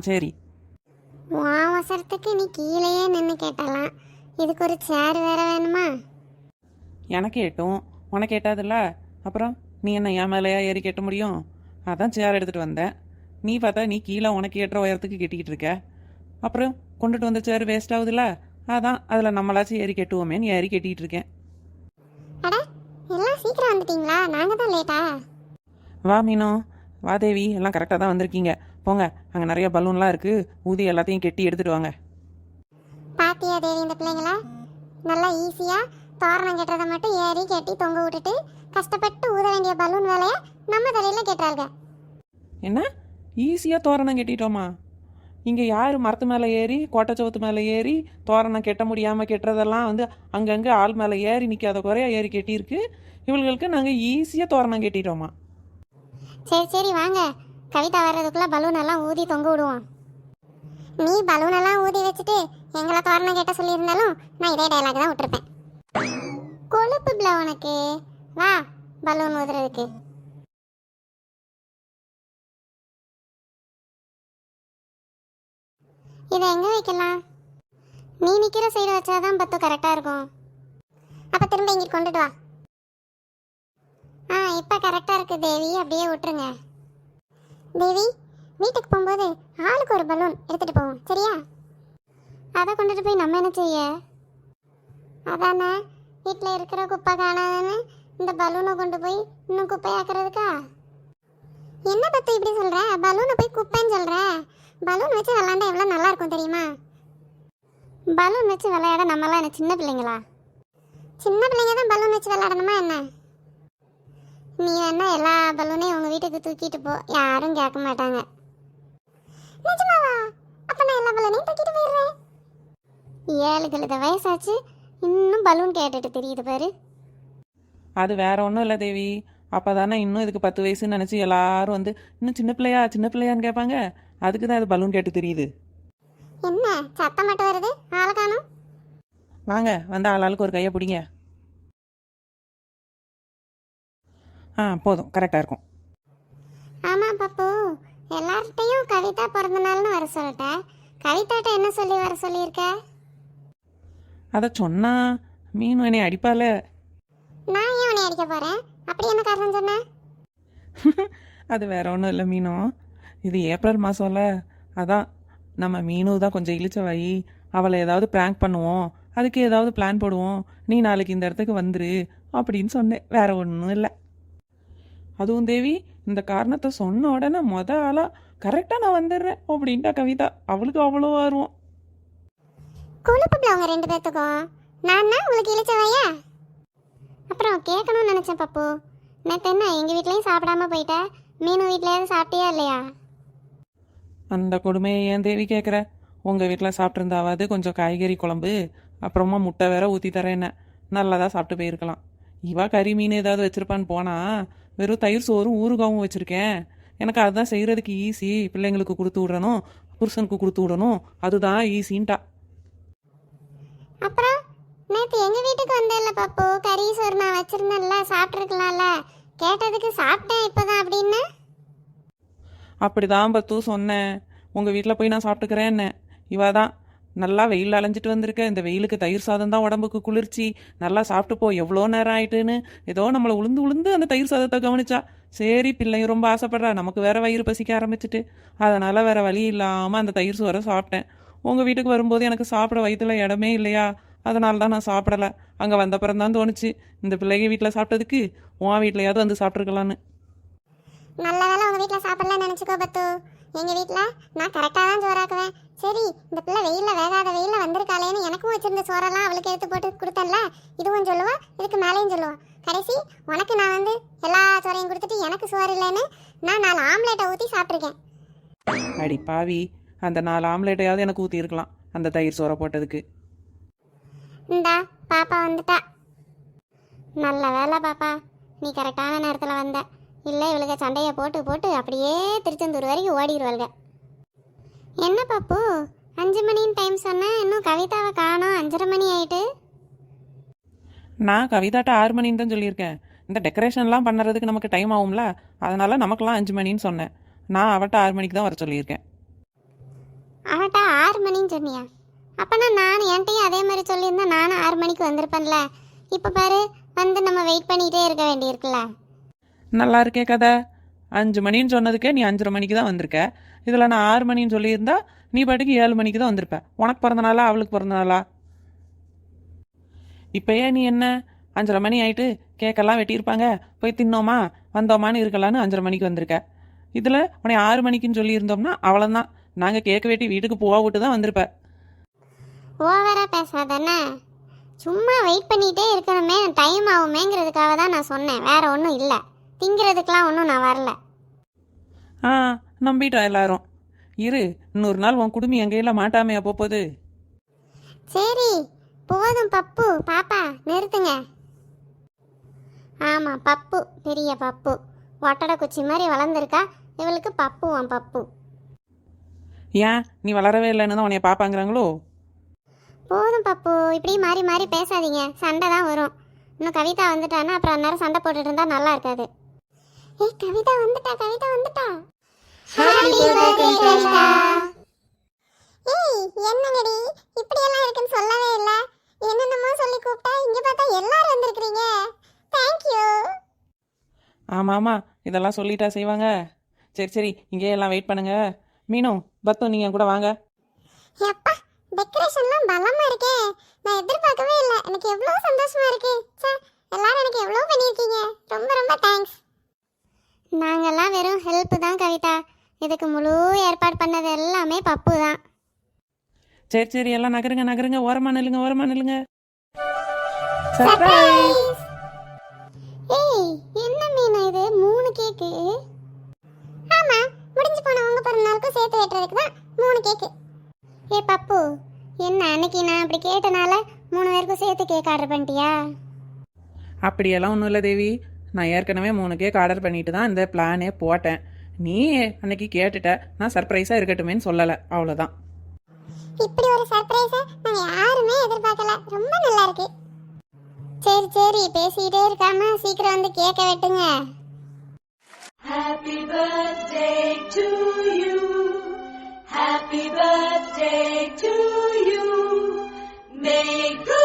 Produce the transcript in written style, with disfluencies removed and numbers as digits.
சரி. அவசரத்துக்கு நீ கீழேயே நின்று கேட்டலாம், இதுக்கு ஒரு சேர் வேற வேணுமா? எனக்கு கேட்டும் உனக்கு கேட்டாதுல்ல, அப்புறம் நீ என்ன என் மேலேயா ஏறி கேட்ட முடியும்? அதான் சேர் எடுத்துகிட்டு வந்தேன். நீ பார்த்தா நீ கீழே உனக்கு ஏற்ற உயரத்துக்கு கெட்டிக்கிட்டு இருக்க. அப்புறம் கொண்டுட்டு வந்த சேர் வேஸ்ட் ஆகுதுல்ல, அதான் அதில் நம்மளாச்சும் ஏறி கெட்டுவோமேன்னு ஏறி கெட்டிக்கிட்டு இருக்கேன். அட, எல்லாம் சீக்கிரம் வந்துட்டீங்களா? நாங்கள் தான் லேட்டா? வா மீனோ, வா தேவி, எல்லாம் கரெக்டாக தான் வந்திருக்கீங்க. போங்க, அங்கே நிறைய பலூன்லாம் இருக்குது, ஊதி எல்லாத்தையும் கெட்டி எடுத்துகிட்டு வாங்க. பாத்தியா தேவி, இந்த பிள்ளைங்கள நல்லா ஈஸியாக தோரணம் கட்டுறதை மட்டும் ஏறி கட்டி தொங்க விட்டுட்டு கஷ்டப்பட்டு ஊத வேண்டிய பலூன் வேலையை நம்ம தலையில் கட்டுறாங்க. என்ன ஈஸியாக தோரணம் கட்டிட்டோமா? இங்கே யார் மரத்து மேலே ஏறி கோட்டைச்சவத்து மேலே ஏறி தோரணம் கெட்ட முடியாமல் கெட்டுறதெல்லாம் வந்து அங்கங்கே ஆள் மேலே ஏறி நிற்காத குறையா ஏறி கெட்டியிருக்கு. இவங்களுக்கு நாங்கள் ஈஸியாக தோரணம் கட்டிட்டோமா? சரி சரி வாங்க, கவிதா வர்றதுக்குள்ளே பலூன் எல்லாம் ஊதி தொங்க விடுவோம். நீ பலூன் எல்லாம் ஊதி வச்சுட்டு எங்களை தோரணம் கேட்ட சொல்லியிருந்தாலும் நான் இதே டைலாக் தான் விட்டுருப்பேன். கொழுப்பு பிள்ளை உனக்கு, வா பலூன் ஊதுறதுக்கு. இதை எங்கே வைக்கலாம்? நீ நிற்கிற சைடு வச்சாதான் பத்து கரெக்டாக இருக்கும். அப்போ திரும்ப இங்கே கொண்டுட்டு வா. இப்போ கரெக்டாக இருக்குது தேவி, அப்படியே விட்டுருங்க. தேவி, வீட்டுக்கு போகும்போது ஆளுக்கு ஒரு பலூன் எடுத்துகிட்டு போவோம், சரியா? அதை கொண்டுட்டு போய் நம்ம என்ன செய்ய? அதானே, வீட்டில் இருக்கிற குப்பை காணாதுன்னு இந்த பலூனை கொண்டு போய் இன்னும் குப்பையாக்குறதுக்கா? என்ன பத்து இப்படி சொல்கிற? பலூனை போய் குப்பைன்னு சொல்கிற? பலூன் வச்சு விளாண்டா எவ்வளோ நல்லா இருக்கும் தெரியுமா? பலூன் வச்சு விளையாட நம்மளாம் என்ன சின்ன பிள்ளைங்களா? சின்ன பிள்ளைங்க தான் பலூன் வச்சு விளையாடணுமா என்ன? நீ வேணா எல்லா பலூனையும் உங்கள் வீட்டுக்கு தூக்கிட்டு போ, யாரும் கேட்க மாட்டாங்க. நிஜமாவா? அப்போ நான் எல்லா பலூனையும் தூக்கிட்டு போயிடுறேன். 7 கழுத வயசாச்சு, இன்னும் பலூன் கேட்டுட்டு தெரியுது பாரு. அது வேற ஒன்றும் இல்லை தேவி, அப்போ தானே இன்னும் இதுக்கு 10 வயசுன்னு நினச்சி எல்லாரும் வந்து இன்னும் சின்ன பிள்ளையா சின்ன பிள்ளையான்னு கேட்பாங்க. அதுக்கு தான் அது பலூன் கேட்டு தெரியுது. என்ன சத்தம் மட்டும் வருது, ஆளை காணோம்? வாங்க, வந்து ஆளாளுக்கு ஒரு கையை பிடிங்க. போதும், கரெக்டாக இருக்கும். ஆமாம் பப்பு, எல்லார்கிட்டையும் கவிதா பிறந்த நாள்னு வர சொல்லிட்டேன். கவிதாட்ட என்ன சொல்லி வர சொல்லியிருக்க? அதை சொன்னா மீன் என்னை அடிப்பால. நான் ஏன் உன்னை அடிக்க போகிறேன்? அப்படி என்ன காரணம் சொன்ன? அது வேற ஒன்றும் இல்லை மீனோ, இது ஏப்ரல் மாதம்ல, அதான் நம்ம மீனு தான் கொஞ்சம் இழிச்ச வை, அவளை ஏதாவது ப்ராங்க் பண்ணுவோம், அதுக்கு ஏதாவது பிளான் போடுவோம், நீ நாளைக்கு இந்த இடத்துக்கு வந்துரு அப்படின்னு சொன்னேன், வேற ஒன்றும் இல்லை. அதுவும் தேவி, இந்த காரணத்தை சொன்ன உடனே ஆளாக கரெக்டாக நான் வந்துடுறேன் அப்படின்ட்டா கவிதா. அவளுக்கு அவ்வளோ வருவோம். கொழுப்புல அவங்க 2 பேர்த்துக்கும் நான் தான் உங்களுக்கு இழிச்சவையா? அப்புறம் கேட்கணும்னு நினச்சேன் பப்பு, நேற்று என்ன எங்கள் வீட்லேயும் சாப்பிடாம போயிட்டேன், மீனு வீட்லையாவது சாப்பிட்டியா இல்லையா? அந்த கொடுமையை ஏன் தேவி கேட்குற? உங்கள் வீட்டில் சாப்பிட்ருந்தாவது கொஞ்சம் காய்கறி குழம்பு, அப்புறமா முட்டை வேற ஊற்றி தரேன், என்ன நல்லதாக சாப்பிட்டு போயிருக்கலாம். இவா கறி மீன் ஏதாவது வச்சுருப்பான்னு போனால் வெறும் தயிர் சோறும் ஊறுகாவும் வச்சுருக்கேன். எனக்கு அதுதான் செய்கிறதுக்கு ஈஸி, பிள்ளைங்களுக்கு கொடுத்து விடணும், புருஷனுக்கு கொடுத்து விடணும், அதுதான் ஈஸின்ட்டா. அப்புறம் நேற்று எங்கள் வீட்டுக்கு வந்தேன்ல பப்பு, கறி சோறு நான் வச்சுருந்தேன்ல, சாப்பிட்ருக்கலாம்ல, கேட்டதுக்கு சாப்பிட்டேன் இப்போதான் அப்படின்னு. அப்படிதான் பத்து சொன்னேன், உங்கள் வீட்டில் போய் நான் சாப்பிட்டுக்கிறேன்னு. இவா தான் நல்லா வெயில் அலைஞ்சிட்டு வந்திருக்க, இந்த வெயிலுக்கு தயிர் சாதம் தான் உடம்புக்கு குளிர்ச்சி, நல்லா சாப்பிட்டு போ, எவ்வளோ நேரம் ஆயிட்டுன்னு ஏதோ நம்மளை உளுந்து உளுந்து அந்த தயிர் சாதத்தை கவனிச்சா. சரி, பிள்ளைங்க ரொம்ப ஆசைப்படுறா, நமக்கு வேற வயிறு பசிக்க ஆரம்பிச்சிட்டு, அதனால் வேற வழி இல்லாமல் அந்த தயிர் சோறை சாப்பிட்டேன். உங்கள் வீட்டுக்கு வரும்போது எனக்கு சாப்பிட வயிற்றுல இடமே இல்லையா, அதனால தான் நான் சாப்பிடலை. அங்கே வந்தப்புறம் தான் தோணுச்சு, இந்த பிள்ளைங்க வீட்டில் சாப்பிட்டதுக்கு உன் வீட்லையாவது வந்து சாப்பிட்ருக்கலான்னு. நல்ல வேலை உங்கள் வீட்டில் சாப்பிடலாம் நினச்சிக்கோ பத்து. எங்கள் வீட்டில் நான் கரெக்டாக தான் சோறாக்குவேன். சரி, இந்த பிள்ளை வெயிலில் வேகாத வெயிலில் வந்திருக்காளேன்னு எனக்கும் வச்சிருந்த சோறெல்லாம் அவளுக்கு எடுத்து போட்டு கொடுத்தேன்ல, இதுவும் சொல்லுவா, இதுக்கு மேலேயும் சொல்லுவா. கடைசி உனக்கு நான் வந்து எல்லா சோறையும் கொடுத்துட்டு எனக்கு சோறு இல்லைன்னு நான் 4 ஆம்லேட்டை ஊற்றி சாப்பிட்ருக்கேன். அடி பாவி, அந்த 4 ஆம்லேட்டையாவது எனக்கு ஊற்றி இருக்கலாம் அந்த தயிர் சோறை போட்டதுக்கு. இந்தா பாப்பா வந்துட்டா. நல்ல வேலை பாப்பா, நீ கரெக்டான நேரத்தில் வந்த, இல்லை இவளுக்கு சண்டையை போட்டு போட்டு அப்படியே திருச்செந்தூர் வரைக்கும் ஓடிடுவாளுங்க. என்ன பாப்பு 5 மணின்னு டைம் சொன்னேன், இன்னும் கவிதாவை காணோம், 5:30 மணி ஆயிட்டு. நான் கவிதாட்ட 6 மணின்னு தான் சொல்லியிருக்கேன். இந்த டெக்கரேஷன்லாம் பண்ணுறதுக்கு நமக்கு டைம் ஆகும்ல, அதனால நமக்கெல்லாம் 5 மணின்னு சொன்னேன். நான் அவட்ட 6 மணிக்கு தான் வர சொல்லியிருக்கேன். அவட்டா 6 மணின்னு சொன்னியா? அப்போனா நானும் என்கிட்டையும் அதே மாதிரி சொல்லியிருந்தா நானும் 6 மணிக்கு வந்திருப்பேன்ல. இப்போ பாரு, வந்து நம்ம வெயிட் பண்ணிகிட்டே இருக்க வேண்டியிருக்குல்ல. நல்லா இருக்கே கதை. 5 மணின்னு சொன்னதுக்கே நீ 5:30 மணிக்கு தான் வந்திருக்க. இதில் நான் 6 மணின்னு சொல்லியிருந்தா நீ பாட்டுக்கு 7 மணிக்கு தான் வந்திருப்ப. உனக்கு பிறந்த நாளா அவளுக்கு பிறந்த நாளா? இப்போயே நீ என்ன 5:30 மணி ஆயிட்டு கேக்கெல்லாம் வெட்டியிருப்பாங்க, போய் தின்னோமா வந்தோமான்னு இருக்கலான்னு 5:30 மணிக்கு வந்திருக்க. இதில் உன்னை 6 மணிக்குன்னு சொல்லியிருந்தோம்னா அவ்வளோதான், நாங்கள் கேக்கு வெட்டி வீட்டுக்கு போக விட்டு தான் வந்திருப்ப. ஓவரா பேசாதானே. சும்மா வெயிட் பண்ணிகிட்டே இருக்கணுமே, டைம் ஆகுமேங்கிறதுக்காக தான் நான் சொன்னேன், வேற ஒன்றும் இல்லை. திங்கிறதுக்கெலாம் ஒன்றும் நான் வரல. ஆ, நம்பிட்டோம் எல்லாரும். இரு, இன்னொரு நாள் உன் குடுமி என் கையில் மாட்டாமையா போகுது. சரி போதும் பப்பு, பாப்பா நிறுத்துங்க. ஆமாம், பப்பு, பெரிய பப்பு, ஒட்டடை குச்சி மாதிரி வளர்ந்துருக்கா. இவளுக்கு பப்புவான் பப்பு. ஏன் நீ வளரவே இல்லைன்னு தான் உன்னைய பாப்பாங்கிறாங்களோ? போதும் பப்பு, இப்படி மாறி மாறி பேசாதீங்க, சண்டை தான் வரும். இன்னும் கவிதா வந்துட்டான்னா அப்புறம் அந்நேரம் சண்டை போட்டுட்டு இருந்தா நல்லா இருக்காது. ஏய் கவிதா வந்துட்டா, கவிதா வந்துட்டா. Happy birthday Kavitha. ஏய் என்னங்கடி இப்படி எல்லாம் இருக்குன்னு சொல்லவே இல்ல. என்னென்னமோ சொல்லி கூப்பிட்டா இங்க பார்த்தா எல்லாரும் வந்திருக்கீங்க. Thank you. ஆமாம் ஆமாம், இதெல்லாம் சொல்லிட்டா செய்வாங்க. சரி சரி, இங்கேயே எல்லாம் வெயிட் பண்ணுங்க. மீனு பத்து நீங்கள் கூட வாங்க. எப்பா டெக்கரேஷன்லாம் பலமா இருக்கே. நான் எதிர்பார்க்கவே இல்லை. எனக்கு எவ்வளவு சந்தோஷமா இருக்கு. ச்சே, எல்லாரும் எனக்கு எவ்வளவு பண்ணிருக்கீங்க. ரொம்ப ரொம்ப தேங்க்ஸ். நாங்கெல்லாம் வெறும் ஹெல்ப் தான் கவிதா. இதுக்கு முழு ஏற்பாடு பண்ணது எல்லாமே பப்பு தான். சரி சரி, எல்லாம் நகருங்க நகருங்க, ஓரமா நில்லுங்க ஓரமா நில்லுங்க. சர்ப்ரைஸ். ஏய் என்ன மீனா இது, 3 கேக்கு? ஆமா, முடிஞ்சு போன உங்க பிறந்தநாளுக்கு சேர்த்து வெட்டுறதுக்கு தான் 3 கேக்கு. ஏ பப்பு, என்ன அன்னைக்கு நான் அப்படி கேட்டனால 3 பேருக்கும் சேர்த்து கேக் ஆர்டர் பண்ணிட்டியா? அப்படியெல்லாம் ஒன்றும் இல்லை தேவி, நான் ஏற்கனவே 3 கேக் ஆர்டர் பண்ணிட்டு தான் இந்த பிளானே போட்டேன். நீ அன்னைக்கு கேட்டுட்ட, நான் சர்ப்ரைஸாக இருக்கட்டுமேன்னு சொல்லலை, அவ்வளோதான். இப்படி ஒரு சர்ப்ரைஸை நாங்க யாருமே எதிர்பார்க்கல. ரொம்ப நல்லா இருக்கு. சரி சரி, பேசிட்டே இருக்காம சீக்கிரம் வந்து கேக்க வெட்டுங்க. Happy birthday to you. Happy birthday to you. May God